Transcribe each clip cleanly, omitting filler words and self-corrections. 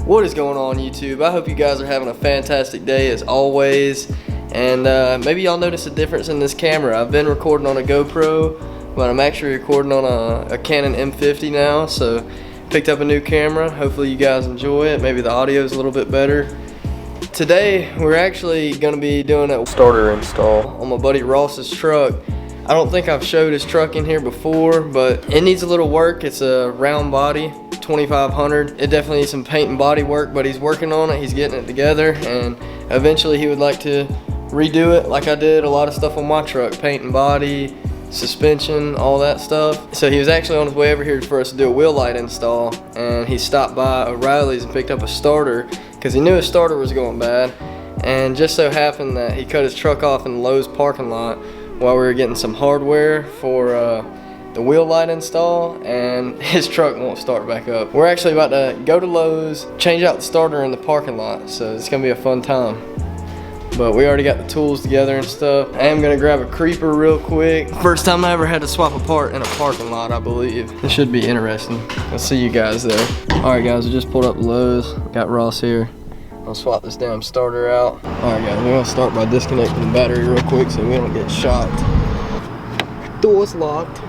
What is going on, YouTube? I hope you guys are having a fantastic day as always. And maybe y'all notice a difference in this camera. I've been recording on a GoPro, but I'm actually recording on a Canon M50 now. So picked up a new camera. Hopefully you guys enjoy it. Maybe the audio is a little bit better. Today we're actually going to be doing a starter install on my buddy Ross's truck. I don't think I've showed his truck in here before, but it needs a little work. It's a Roundbody 2500. It definitely needs some paint and body work, but he's working on it. He's getting it together, and eventually he would like to redo it like I did a lot of stuff on my truck, paint and body, suspension, all that stuff. So he was actually on his way over here for us to do a wheel light install, and he stopped by O'Reilly's and picked up a starter because he knew his starter was going bad, and just so happened that he cut his truck off in the Lowe's parking lot while we were getting some hardware for the wheel light install, and his truck won't start back up. We're actually about to go to Lowe's, change out the starter in the parking lot, so it's gonna be a fun time. But we already got the tools together and stuff. I am gonna grab a creeper real quick. First time I ever had to swap a part in a parking lot, I believe. This should be interesting. I'll see you guys there. All right guys, I just pulled up Lowe's. Got Ross here. I'll swap this damn starter out. All right guys, we're gonna start by disconnecting the battery real quick so we don't get shocked. Door's locked.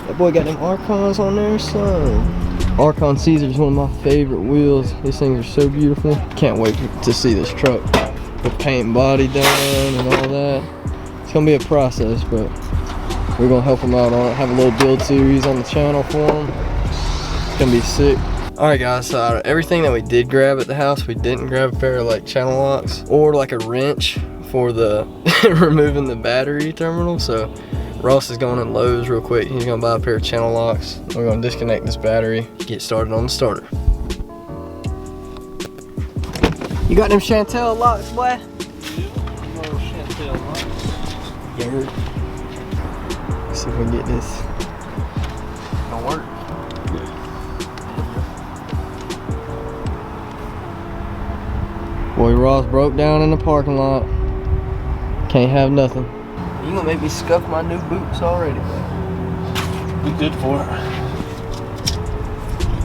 That boy got them Archons on there, son. Archon Caesar is one of my favorite wheels. These things are so beautiful. Can't wait to see this truck with paint and body done and all that. It's gonna be a process, but we're gonna help him out on it. Have a little build series on the channel for him. It's gonna be sick. All right guys, so out of everything that we did grab at the house, we didn't grab a pair of like channel locks or like a wrench for the removing the battery terminal. So Ross is going in Lowe's real quick. He's gonna buy a pair of channel locks. We're gonna disconnect this battery, get started on the starter. You got them Chantel locks, boy? Yeah, little Chantel locks. Yeah. Let's see if we can get this. Gonna work. Boy, Ross broke down in the parking lot. Can't have nothing. You gonna make me scuff my new boots already? Be good for it.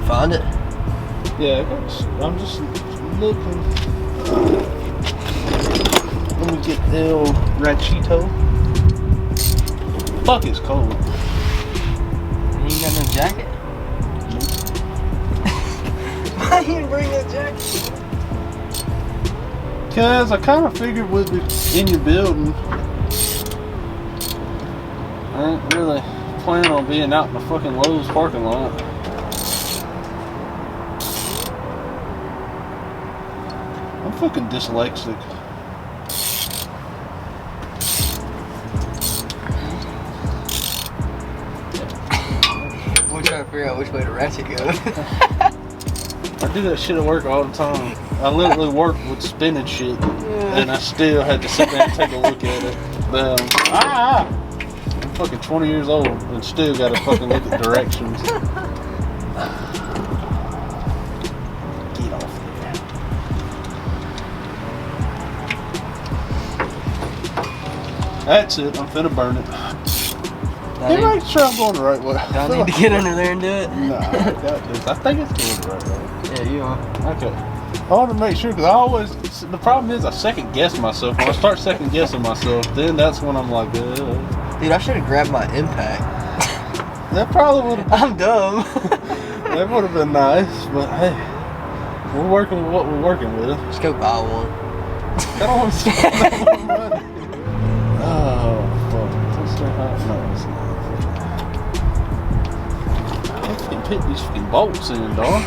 Find it? Yeah, I'm just looking. Let me get the old Ranchito. Fuck, it's cold. You ain't got no jacket? Why you didn't bring that jacket? Cause I kind of figured with it in your building, I ain't really planning on being out in the fucking Lowe's parking lot. I'm fucking dyslexic. We're trying to figure out which way the ratchet goes. I do that shit at work all the time. I literally work with spinning shit, and I still had to sit there and take a look at it. But, I'm fucking 20 years old and still gotta fucking look at directions. Get off there. That's it, I'm finna burn it. Hey, make sure I'm going the right way. Do I need to get under there and do it? Nah, I got this. I think it's going the right way. Yeah, you are. Okay. I want to make sure, because the problem is I second guess myself. When I start second guessing myself, then that's when I'm like, ugh. Dude, I should have grabbed my impact. That probably would have. I'm dumb. That would have been nice, but hey, we're working with what we're working with. Just go buy one. I don't want to spend more money. Oh, fuck. Let's start out. No, it's not. I can put these fucking bolts in, dog.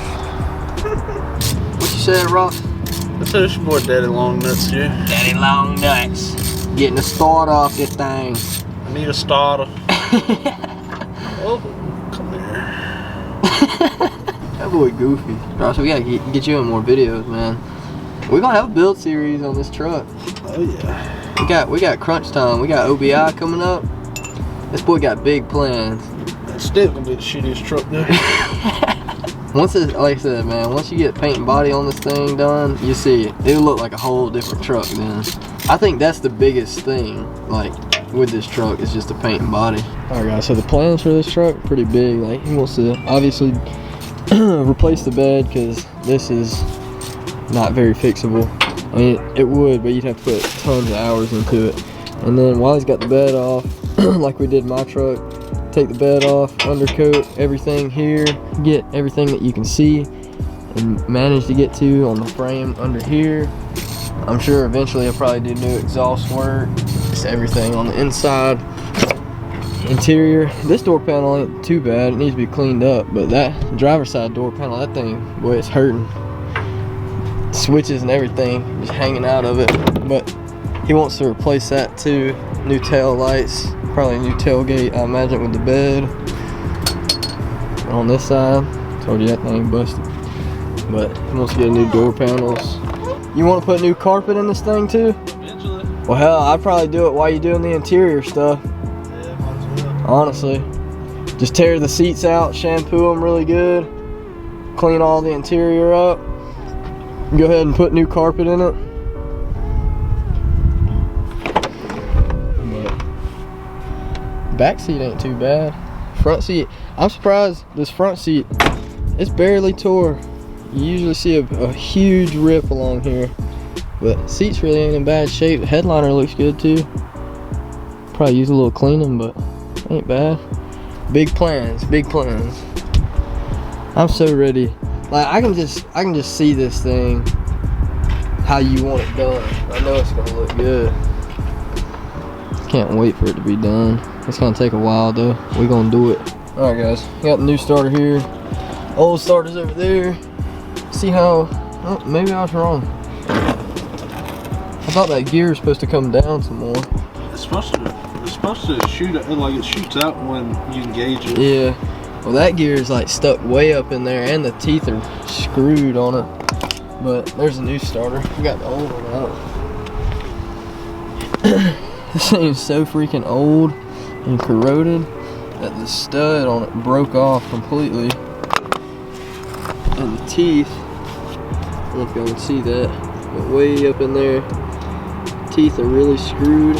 What you said, Ross? I said it's your boy Daddy Long Nuts here. Daddy Long Nuts. Getting the start off this thing. I need a starter. Oh, come here. That boy goofy. Ross, we gotta get you in more videos, man. We're gonna have a build series on this truck. Oh yeah. We got crunch time. We got OBI coming up. This boy got big plans. That's still gonna be the shittiest truck there. Once it's, like I said, man, once you get paint and body on this thing done, you see it. It'll look like a whole different truck then. I think that's the biggest thing, like, with this truck, is just the paint and body. Alright guys, so the plans for this truck are pretty big. Like, he wants to obviously replace the bed because this is not very fixable. I mean, it would, but you'd have to put tons of hours into it. And then Wiley's got the bed off, like we did my truck. Take the bed off, undercoat everything here, get everything that you can see and manage to get to on the frame under here. I'm sure eventually I'll probably do new exhaust work, just everything on the inside. Interior, this door panel ain't too bad, it needs to be cleaned up, but that driver's side door panel, that thing, boy, it's hurting. Switches and everything just hanging out of it, but he wants to replace that too. New tail lights, probably a new tailgate, I imagine, with the bed. On this side, told you that thing busted, but he wants to get new door panels. You want to put new carpet in this thing too? Eventually. Well, hell, I'd probably do it while you're doing the interior stuff. Yeah, might as well. Honestly, just tear the seats out, shampoo them really good, clean all the interior up, go ahead and put new carpet in it. But back seat ain't too bad. Front seat, I'm surprised this front seat, it's barely tore. You usually see a huge rip along here, but seats really ain't in bad shape. The headliner looks good too. Probably use a little cleaning, but ain't bad. Big plans, big plans. I'm so ready. Like I can just see this thing how you want it done. I know it's gonna look good. Can't wait for it to be done. It's gonna take a while though. We're gonna do it. All right, guys. Got the new starter here. Old starter's over there. See how? Oh, maybe I was wrong. I thought that gear was supposed to come down some more. It's supposed to shoot it, like it shoots out when you engage it. Yeah. Well, that gear is like stuck way up in there, and the teeth are screwed on it. But there's a new starter. We got the old one out. This thing's so freaking old and corroded that the stud on it broke off completely, and the teeth, I don't know if y'all can see that, but way up in there, teeth are really screwed.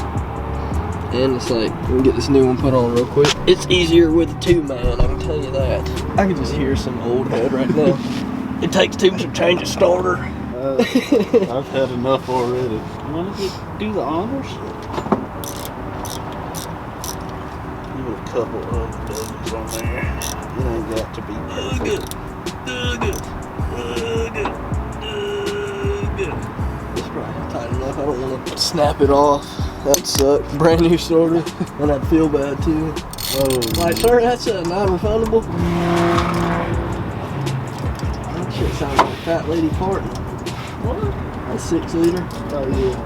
And it's like, we can get this new one put on real quick. It's easier with a 2-man, I can tell you that. I can just hear some old head right now. It takes two to change a starter. I've had enough already. You want to do the honors? Give it a couple of dozens on there. It ain't got to be perfect. It's probably tight enough. I don't want to snap it off. That sucks. Brand new starter, and I'd feel bad too. Oh, Like, sir, that's non-refundable. That shit sounds like a fat lady farting. what? A 6-liter. Oh yeah.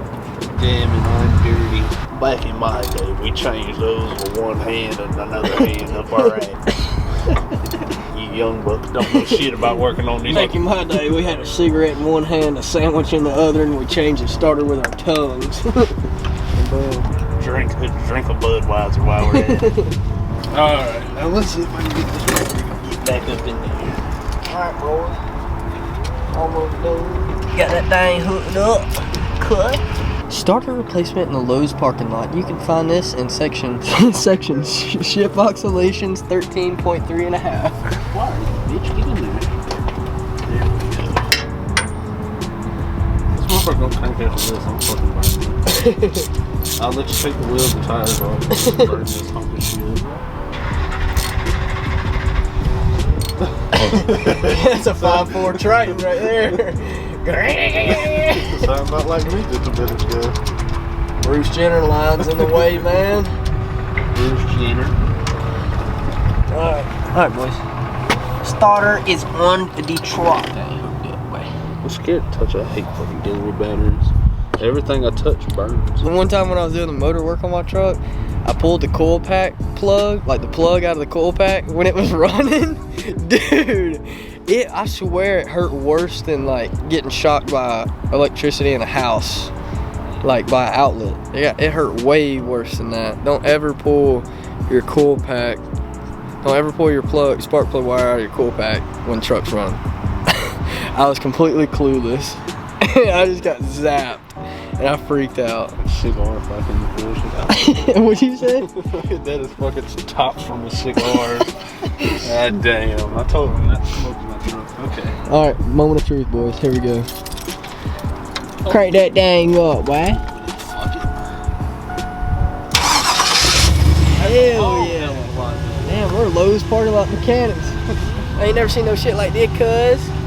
Damn it, I'm dirty. Back in my day, we changed those with one hand and another hand up our ass. You young bucks don't know shit about working on these. Back in my day, we had a cigarette in one hand, a sandwich in the other, and we changed the starter with our tongues. Drink a Budweiser while we're at it. Alright, now let's see if I can get this ready to get back up in there. Alright, boy. Almost done. Got that thing hooked up. Cut. Starter replacement in the Lowe's parking lot. You can find this in section ship oscillations 13.3 and a half. Why? Bitch, get in there. There we go. This motherfucker don't crank after this. I'm fucking burning. I'll let you take the wheels and tires off and burn this hunk of shit. That's a 5.4 Triton right there. Sounds about like me just a minute ago. Bruce Jenner lines in the way, man. Bruce Jenner. Alright, boys. Starter is on the truck. I'm scared to touch. I hate fucking dealing with batteries. Everything I touch burns. The one time when I was doing the motor work on my truck, I pulled the coil pack plug, like the plug out of the coil pack when it was running. Dude, I swear it hurt worse than like getting shocked by electricity in a house, like by an outlet. It hurt way worse than that. Don't ever pull your coil pack, don't ever pull your spark plug wire out of your coil pack when truck's running. I was completely clueless. I just got zapped. And I freaked out. Cigar fucking bullshit. What'd you say? That is fucking tops from a cigar. God damn. I told him not to smoke in my truck. Okay. All right, moment of truth, boys. Here we go. Crank that dang up, boy. Hell yeah. Damn, we're Lowe's parking lot mechanics. I ain't never seen no shit like this, cuz.